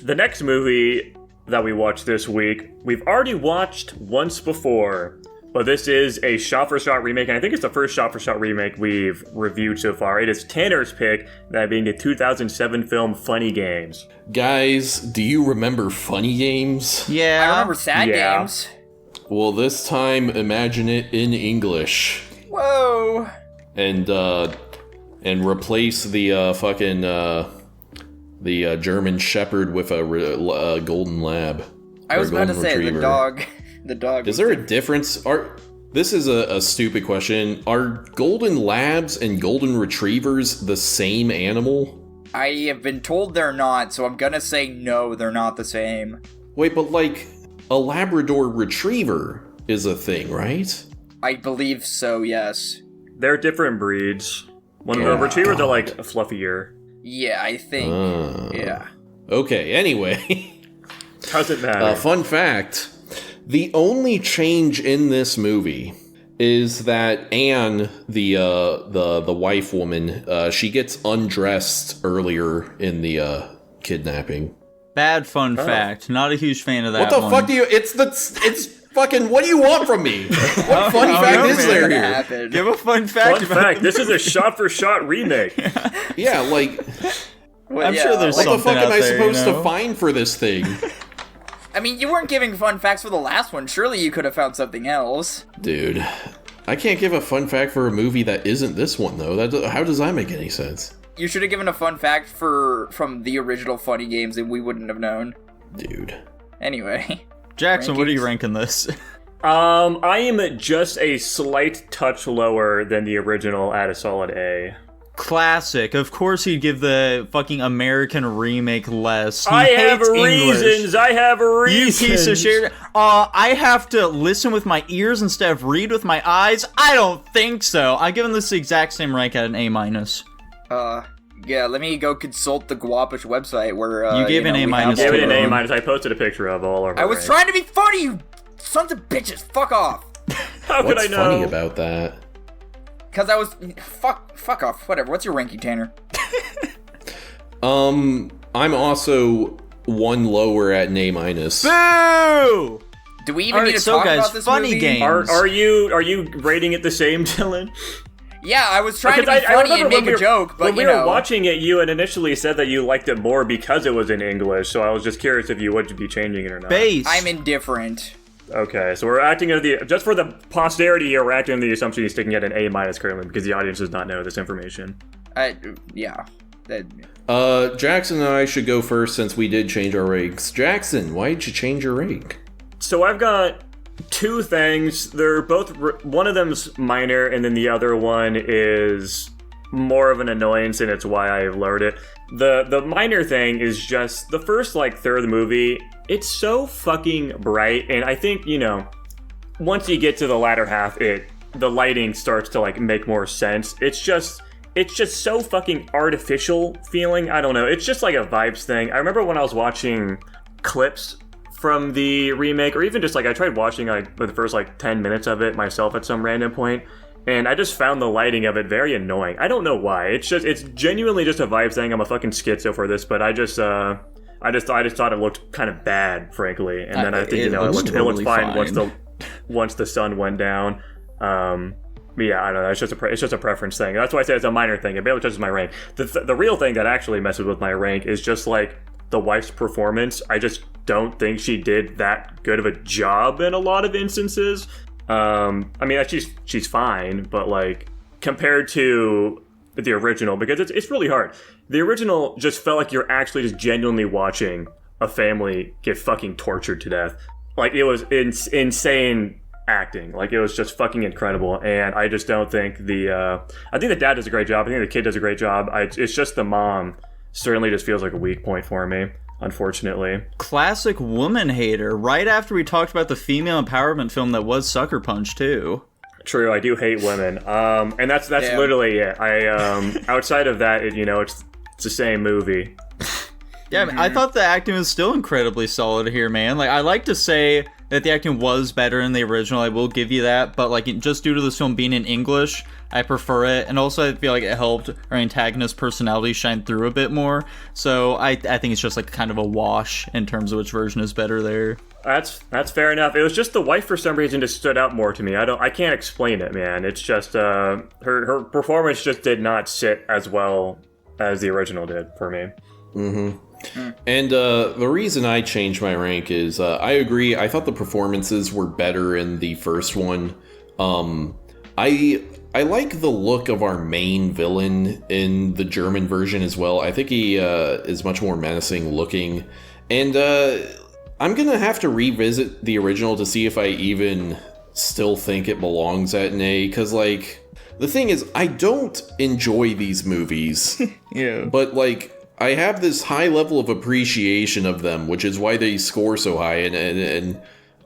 The next movie that we watched this week, we've already watched once before, but this is a shot-for-shot remake, and I think it's the first shot-for-shot remake we've reviewed so far. It is Tanner's pick, that being the 2007 film Funny Games. Guys, do you remember Funny Games? Yeah. I remember Sad Games. Well, this time, imagine it in English. Whoa. And replace the the German Shepherd with a golden lab. I was about to say retriever. the dog. Is there a difference? This is a stupid question. Are golden labs and golden retrievers the same animal? I have been told they're not, so I'm gonna say no, they're not the same. Wait, but like a Labrador retriever is a thing, right? I believe so, yes. They're different breeds. One of the retrievers are like fluffier. Yeah, I think. Yeah. Okay, anyway. Doesn't matter. Fun fact. The only change in this movie is that Anne, the wife woman, she gets undressed earlier in the kidnapping. Bad fun fact. Not a huge fan of that. What the fuck do you? It's fucking. What do you want from me? What fun fact is there here? Give a fun fact. Fun fact. This is a shot-for-shot remake. Yeah, like. I'm sure there's what something the fuck out am I there, supposed to find for this thing? I mean, you weren't giving fun facts for the last one. Surely you could have found something else. Dude, I can't give a fun fact for a movie that isn't this one, though. How does that make any sense? You should have given a fun fact from the original Funny Games, and we wouldn't have known. Dude. Anyway. Jackson, what are you ranking this? I am just a slight touch lower than the original at a solid A. Classic. Of course he'd give the fucking American remake less. I have reasons. You piece of shit. I have to listen with my ears instead of read with my eyes? I don't think so. I'm giving this the exact same rank at an A-. Yeah, let me go consult the Guapish website where, you gave an A-. I gave it an A-. I posted a picture of all of it. I was trying to be funny, you sons of bitches. Fuck off. How could I What's know? funny about that? Because I was... Fuck off. Whatever. What's your ranking, Tanner? I'm also one lower at an A-. Boo! Do we even need to talk about this Funny movie? Games. Are you rating it the same, Dylan? Yeah, I was trying to be funny and make a joke, but when we were watching it, you had initially said that you liked it more because it was in English, so I was just curious if you would be changing it or not. Base. I'm indifferent. Okay, so we're acting under just for the posterity here, we're acting under the assumption he's sticking at an A- currently because the audience does not know this information. Yeah. Jackson and I should go first since we did change our ranks. Jackson, why did you change your rank? So I've got two things. They're both, one of them's minor, and then the other one is more of an annoyance, and it's why I lowered it. The minor thing is just the first third of the movie. It's so fucking bright, and I think once you get to the latter half, the lighting starts to make more sense. It's just so fucking artificial feeling. I don't know. It's just like a vibes thing. I remember when I was watching clips from the remake, or even just I tried watching the first 10 minutes of it myself at some random point, and I just found the lighting of it very annoying. I don't know why. It's genuinely just a vibe thing. I'm a fucking schizo for this, but I just thought it looked kind of bad, frankly. And then I think it looked fine once the sun went down. But yeah, I don't know. It's just a preference thing. That's why I say it's a minor thing. It barely touches my rank. The real thing that actually messes with my rank is just the wife's performance. I just don't think she did that good of a job in a lot of instances. I mean, she's fine, but compared to the original, because it's really hard. The original just felt like you're actually just genuinely watching a family get fucking tortured to death. It was insane acting. It was just fucking incredible, and I just don't think I think the dad does a great job. I think the kid does a great job. It's just the mom certainly just feels like a weak point for me, unfortunately. Classic woman hater. Right after we talked about the female empowerment film that was Sucker Punch too. True, I do hate women. And that's literally it. Outside of that, it's the same movie. Yeah, I thought the acting was still incredibly solid here, man. I like to say that the acting was better in the original. I will give you that, but like just due to this film being in English, I prefer it, and also I feel like it helped our antagonist's personality shine through a bit more. So I think it's just like kind of a wash in terms of which version is better there. That's fair enough. It was just the wife for some reason just stood out more to me. I can't explain it, man. It's just her performance just did not sit as well as the original did for me. Mm-hmm. And the reason I changed my rank is I agree. I thought the performances were better in the first one. I like the look of our main villain in the German version as well. I think he is much more menacing looking. And I'm going to have to revisit the original to see if I even still think it belongs at an A. Because, like, the thing is, I don't enjoy these movies. Yeah. But, like, I have this high level of appreciation of them, which is why they score so high. And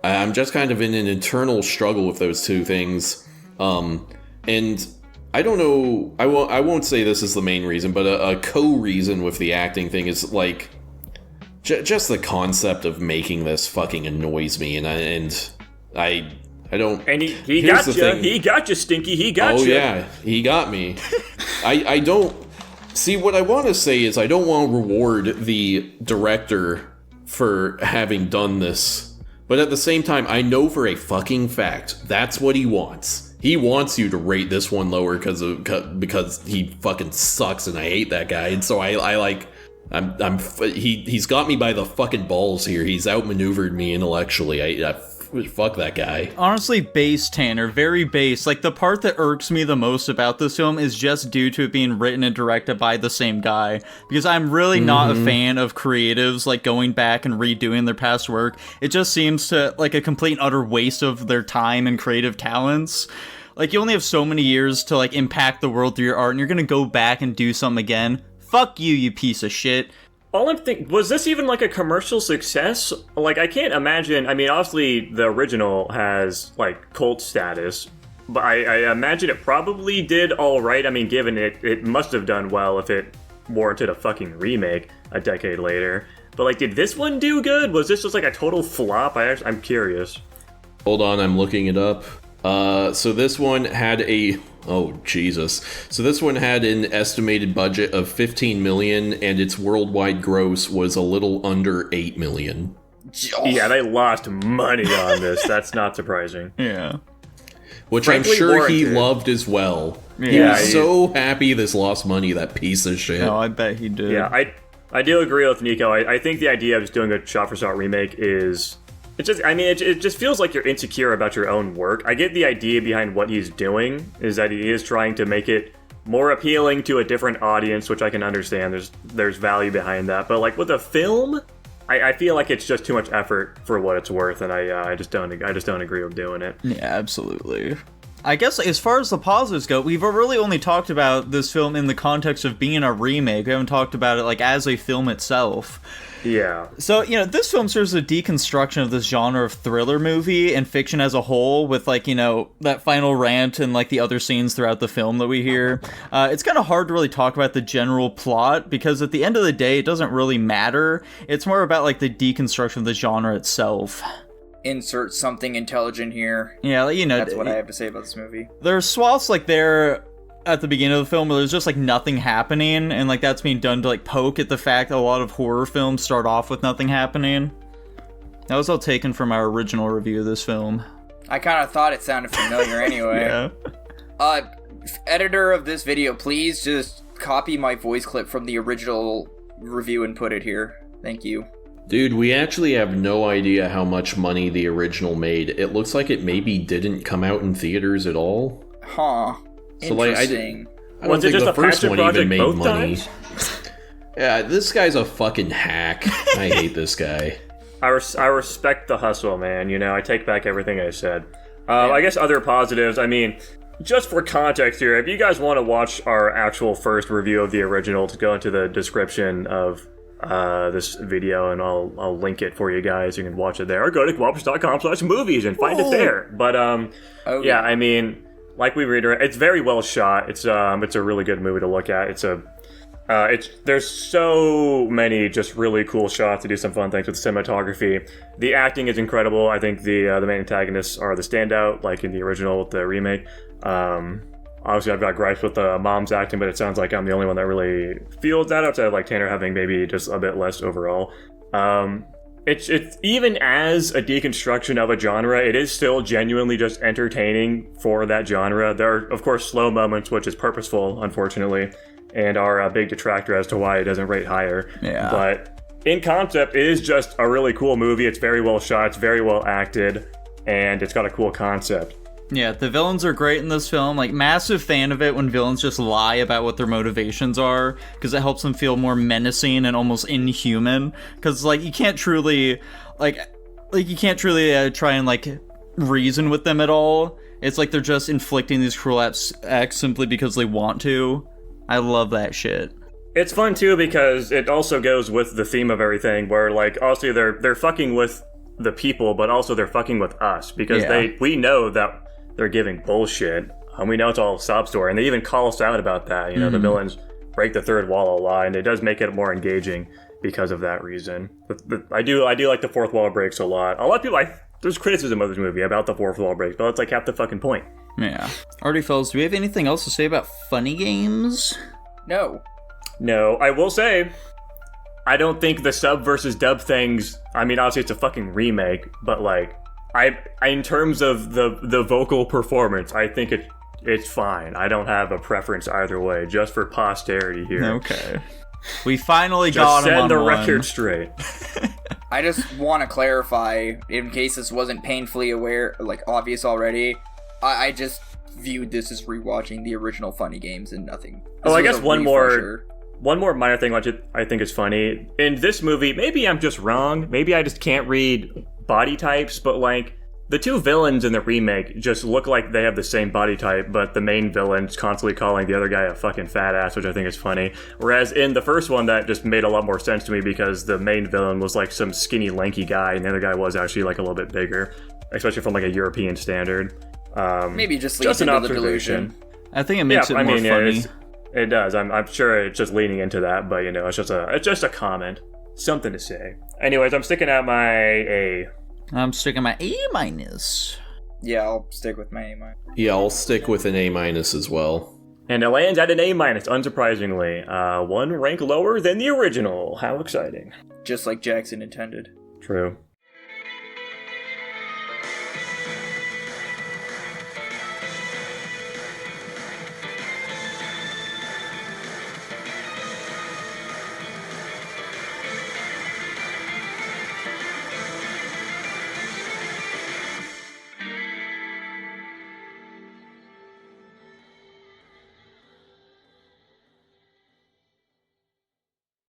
I'm just kind of in an internal struggle with those two things. And I don't know, I won't say this is the main reason, but a co-reason with the acting thing is, like, just the concept of making this fucking annoys me, and I don't. And he got you. He got you, Stinky. He got you. Oh yeah, he got me. I don't see what I want to say is I don't want to reward the director for having done this, but at the same time, I know for a fucking fact that's what he wants. He wants you to rate this one lower because he fucking sucks, and I hate that guy, and so I like. He's got me by the fucking balls here. He's outmaneuvered me intellectually. I fuck that guy. Honestly, base, Tanner, very base. Like, the part that irks me the most about this film is just due to it being written and directed by the same guy. Because I'm really not a fan of creatives, like, going back and redoing their past work. It just seems to, like, a complete and utter waste of their time and creative talents. Like, you only have so many years to, like, impact the world through your art, and you're gonna go back and do something again. Fuck you, you piece of shit. All I'm thinking, was this even like a commercial success? Like, I can't imagine. I mean, obviously the original has like cult status, but I imagine it probably did all right. I mean, given it must have done well if it warranted a fucking remake a decade later. But like, did this one do good? Was this just like a total flop? I'm curious. Hold on, I'm looking it up. So this one had oh Jesus. So this one had an estimated budget of 15 million and its worldwide gross was a little under 8 million. Yeah, they lost money on this. That's not surprising. Yeah. Which Frankly, I'm sure he warranted. loved as well. Yeah, he was so happy this lost money, that piece of shit. No, I bet he did. Yeah, I do agree with Nico. I think the idea of just doing a shot-for-shot remake is... It just feels like you're insecure about your own work. I get the idea behind what he's doing, is that he is trying to make it more appealing to a different audience, which I can understand. There's value behind that. But like with a film, I feel like it's just too much effort for what it's worth, and I just don't agree with doing it. Yeah, absolutely. I guess as far as the positives go, we've really only talked about this film in the context of being a remake. We haven't talked about it like as a film itself. Yeah. So, this film serves a deconstruction of this genre of thriller movie and fiction as a whole with, like, that final rant and, like, the other scenes throughout the film that we hear. It's kind of hard to really talk about the general plot because at the end of the day, it doesn't really matter. It's more about, like, the deconstruction of the genre itself. Insert something intelligent here. Yeah, That's what I have to say about this movie. There's swaths, like, there at the beginning of the film where there's just like nothing happening, and like that's being done to like poke at the fact that a lot of horror films start off with nothing happening. That was all taken from our original review of this film. I kind of thought it sounded familiar anyway. Yeah. Editor of this video, please just copy my voice clip from the original review and put it here. Thank you. Dude, we actually have no idea how much money the original made. It looks like it maybe didn't come out in theaters at all. Huh. So, like, interesting. I don't think the first one even made money. Times? Yeah, this guy's a fucking hack. I hate this guy. I respect the hustle, man. I take back everything I said. I guess other positives, I mean, just for context here, if you guys want to watch our actual first review of the original, to go into the description of this video, and I'll link it for you guys. You can watch it there, or go to guapish.com/movies and find it there. But, yeah, I mean... Like we reiterate, it's very well shot. It's a really good movie to look at. It's a There's so many just really cool shots to do some fun things with cinematography. The acting is incredible. I think the main antagonists are the standout, like in the original with the remake. Obviously, I've got gripes with the mom's acting, but it sounds like I'm the only one that really feels that, outside of like Tanner having maybe just a bit less overall. It's even as a deconstruction of a genre, it is still genuinely just entertaining for that genre. There are, of course, slow moments, which is purposeful, unfortunately, and are a big detractor as to why it doesn't rate higher. Yeah. But in concept, it is just a really cool movie. It's very well shot, it's very well acted, and it's got a cool concept. Yeah, the villains are great in this film. Like, massive fan of it when villains just lie about what their motivations are, because it helps them feel more menacing and almost inhuman. Because, like, you can't truly, try and, like, reason with them at all. It's like they're just inflicting these cruel acts simply because they want to. I love that shit. It's fun, too, because it also goes with the theme of everything, where, like, obviously they're fucking with the people, but also they're fucking with us, because we know that they're giving bullshit. We know it's all a sob story, and they even call us out about that. You know, the villains break the third wall a lot, and it does make it more engaging because of that reason. I do like the fourth wall breaks a lot. A lot of people, there's criticism of this movie about the fourth wall breaks, but it's like half the fucking point. Yeah. Alrighty, fellas, do we have anything else to say about funny games? No. I will say, I don't think the sub versus dub things, I mean, obviously it's a fucking remake, but like, in terms of the vocal performance, I think it's fine. I don't have a preference either way, just for posterity here. Okay. We finally got him on set the one. record straight. I just want to clarify, in case this wasn't painfully obvious already, I just viewed this as rewatching the original Funny Games and nothing. I guess one more minor thing which I think is funny. In this movie, maybe I'm just wrong. Maybe I just can't read body types, but like the two villains in the remake just look like they have the same body type, but the main villain's constantly calling the other guy a fucking fat ass, which I think is funny. Whereas in the first one, that just made a lot more sense to me because the main villain was like some skinny, lanky guy, and the other guy was actually like a little bit bigger, especially from like a European standard. Maybe just leads into the delusion. I think it makes it more funny. It does. I'm sure it's just leaning into that, but you know, it's just a comment, something to say. Anyways, I'm sticking out my A. I'm sticking my A-. Yeah, I'll stick with my A-. Yeah, I'll stick with an A- as well. And it lands at an A-, unsurprisingly. One rank lower than the original. How exciting. Just like Jackson intended. True.